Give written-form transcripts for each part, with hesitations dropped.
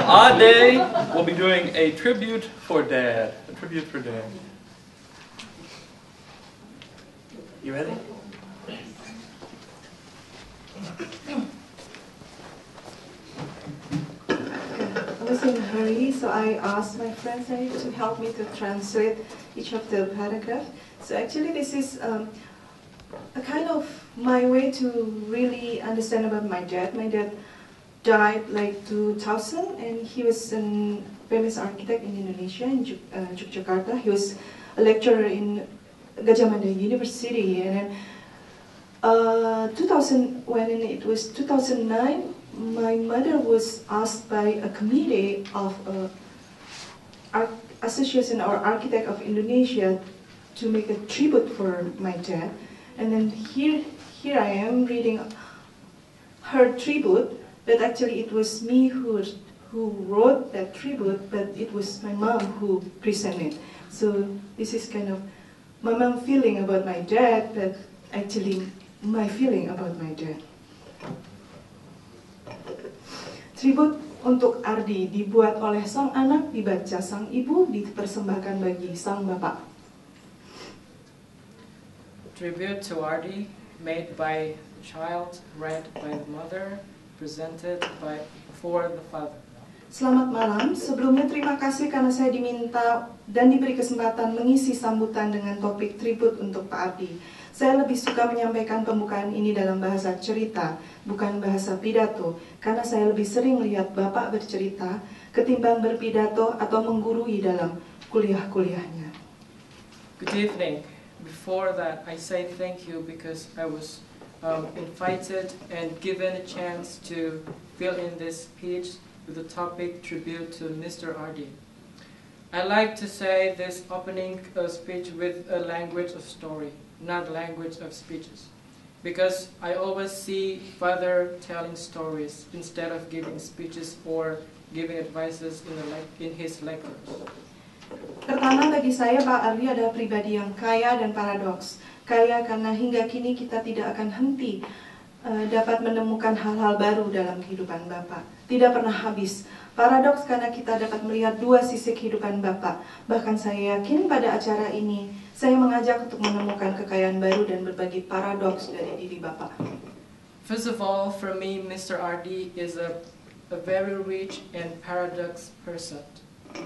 Ade will be doing a tribute for Dad. A tribute for Dad. You ready? I was in a hurry, so I asked my friends to help me to translate each of the paragraphs. So actually this is a kind of my way to really understand about my dad. My dad died like 2000, and he was a famous architect in Indonesia, in Yogyakarta. He was a lecturer in Gadjah Mada University, and then when it was 2009, my mother was asked by a committee of Association or Architect of Indonesia to make a tribute for my dad. And then here I am reading her tribute, but actually it was me who wrote that tribute, but it was my mom who presented. So this is kind of my mom feeling about my dad, but actually my feeling about my dad. Tribut untuk Ardi dibuat oleh sang anak, dibaca sang ibu, dipersembahkan bagi sang bapak. Tribute to Ardi, made by the child, read by the mother, presented for the father. Selamat malam. Sebelumnya terima kasih karena saya diminta dan diberi kesempatan mengisi sambutan dengan topik tribut untuk Pak Ardi. Saya lebih suka menyampaikan pembukaan ini dalam bahasa cerita, bukan bahasa pidato, karena saya lebih sering melihat Bapak bercerita ketimbang berpidato atau menggurui dalam kuliah-kuliahnya. Good evening. Before that, I say thank you because I was invited and given a chance to fill in this speech with the topic tribute to Mr. Ardi. I like to say this opening speech with a language of story, not language of speeches, because I always see father telling stories instead of giving speeches or giving advices in his lectures. Pertama, bagi saya Pak Ardi adalah pribadi yang kaya dan paradoks. Kaya karena hingga kini kita tidak akan henti dapat menemukan hal-hal baru dalam kehidupan Bapak. Tidak pernah habis. Paradoks karena kita dapat melihat dua sisi kehidupan Bapak. Bahkan saya yakin pada acara ini, saya mengajak untuk menemukan kekayaan baru dan berbagi paradoks dari diri Bapak. First of all, for me, Mr. Ardi is a very rich and paradox person.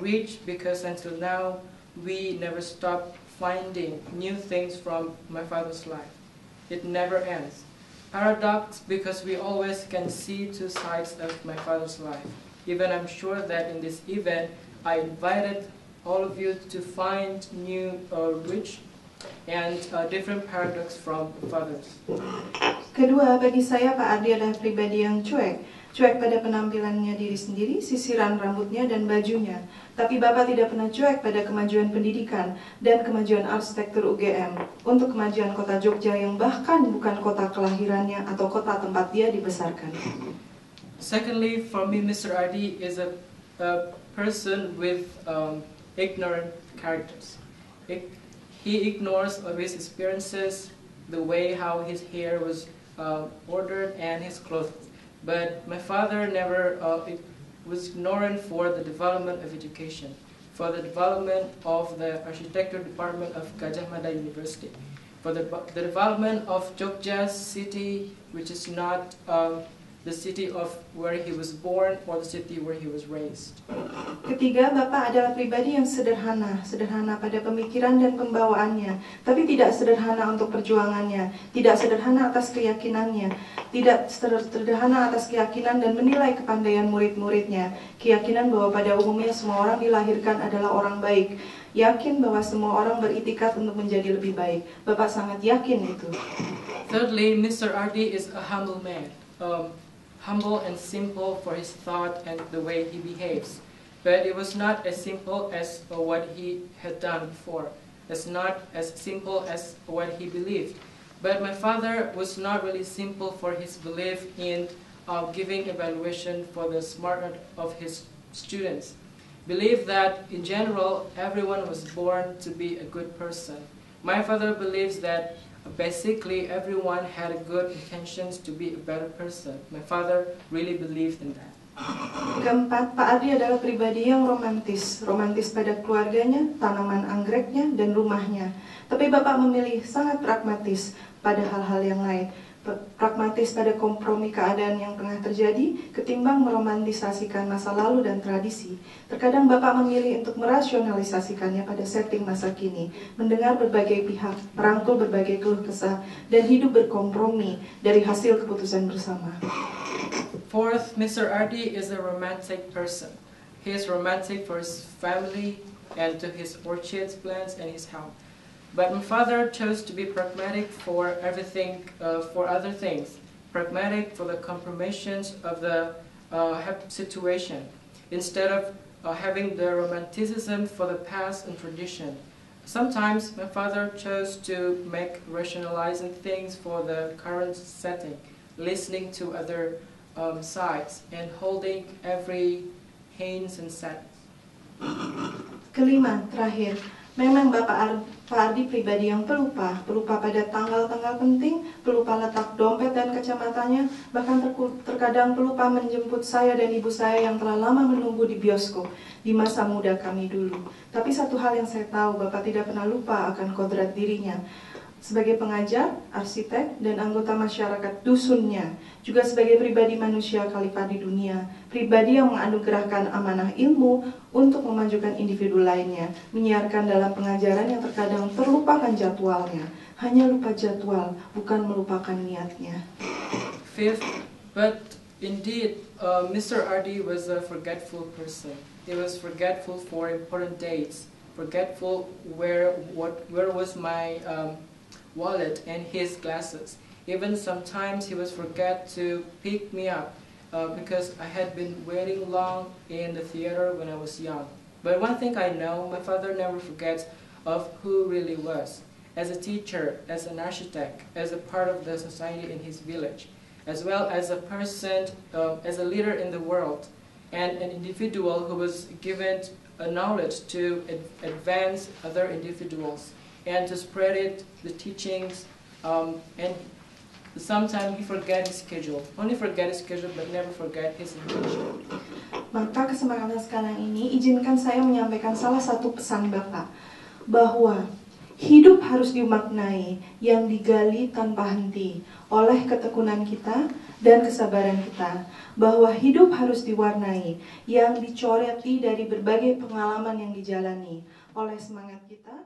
Rich because until now, we never stop finding new things from my father's life. It never ends. Paradox because we always can see two sides of my father's life. Even I'm sure that in this event, I invited all of you to find new rich and different paradox from fathers. Kedua, bagi saya Pak Ardi adalah pribadi yang cuek. Cuek pada penampilannya diri sendiri, sisiran rambutnya dan bajunya. Tapi Bapak tidak pernah cuek pada kemajuan pendidikan dan kemajuan arsitektur UGM untuk kemajuan kota Jogja yang bahkan bukan kota kelahirannya atau kota tempat dia dibesarkan. Secondly, for me, Mr. Ardi is a person with ignorant characters. He ignores his experiences, the way how his hair was ordered and his clothes. But my father never was ignorant for the development of education, for the development of the architecture department of Gadjah Mada University, for the development of Jogja city, which is not the city of where he was born or the city where he was raised. Ketiga, Bapak adalah pribadi yang sederhana pada pemikiran dan pembawaannya, tapi tidak sederhana untuk perjuangannya, tidak sederhana atas keyakinannya, tidak sederhana atas keyakinan dan menilai kepandaian murid-muridnya, keyakinan bahwa pada umumnya semua orang dilahirkan adalah orang baik, yakin bahwa semua orang beritikat untuk menjadi lebih baik. Bapak sangat yakin itu. Thirdly, Mr. Ardi is a humble man. Humble and simple for his thought and the way he behaves. But it was not as simple as what he had done before. It's not as simple as what he believed. But my father was not really simple for his belief in giving evaluation for the smartness of his students. Believed that in general everyone was born to be a good person. My father believes that basically everyone had good intentions to be a better person. My father really believed in that. Keempat, Pak Ardi adalah pribadi yang romantis. Romantis pada keluarganya, tanaman anggreknya, dan rumahnya. Tapi Bapak memilih sangat pragmatis pada hal-hal yang lain. Pragmatis pada kompromi keadaan yang tengah terjadi, ketimbang meromantisasikan masa lalu dan tradisi. Terkadang Bapak memilih untuk merasionalisasikannya pada setting masa kini, mendengar berbagai pihak, merangkul berbagai keluh kesah, dan hidup berkompromi dari hasil keputusan bersama. Fourth, Mr. Ardi is a romantic person. He is romantic for his family and to his orchids, plants, and his health. But my father chose to be pragmatic for everything, for other things. Pragmatic for the compromises of the situation, instead of having the romanticism for the past and tradition. Sometimes my father chose to make rationalizing things for the current setting, listening to other sides, and holding every hints and sense. Kelima, terakhir, memang Pak Ardi pribadi yang pelupa pada tanggal-tanggal penting, pelupa letak dompet dan kacamatanya, bahkan terkadang pelupa menjemput saya dan ibu saya yang telah lama menunggu di bioskop di masa muda kami dulu. Tapi satu hal yang saya tahu, Bapak tidak pernah lupa akan kodrat dirinya. Sebagai pengajar, arsitek, dan anggota masyarakat dusunnya, juga sebagai pribadi manusia khalifah di dunia, pribadi yang menganugerahkan amanah ilmu untuk memajukan individu lainnya, menyiarkan dalam pengajaran yang terkadang terlupakan jadwalnya, hanya lupa jadwal, bukan melupakan niatnya. Fifth, but indeed, Mr. Ardi was a forgetful person. He was forgetful for important dates, forgetful where was my wallet and his glasses. Even sometimes he was forget to pick me up because I had been waiting long in the theater when I was young. But one thing I know, my father never forgets of who really was. As a teacher, as an architect, as a part of the society in his village, as well as a person, as a leader in the world, and an individual who was given a knowledge to advance other individuals and to spread it, the teachings, and sometimes he forget his schedule. Only forget his schedule, but never forget his intention. Maka kesempatan sekarang ini, izinkan saya menyampaikan salah satu pesan Bapak, bahwa hidup harus dimaknai, yang digali tanpa henti oleh ketekunan kita dan kesabaran kita, bahwa hidup harus diwarnai, yang dicoreti dari berbagai pengalaman yang dijalani oleh semangat kita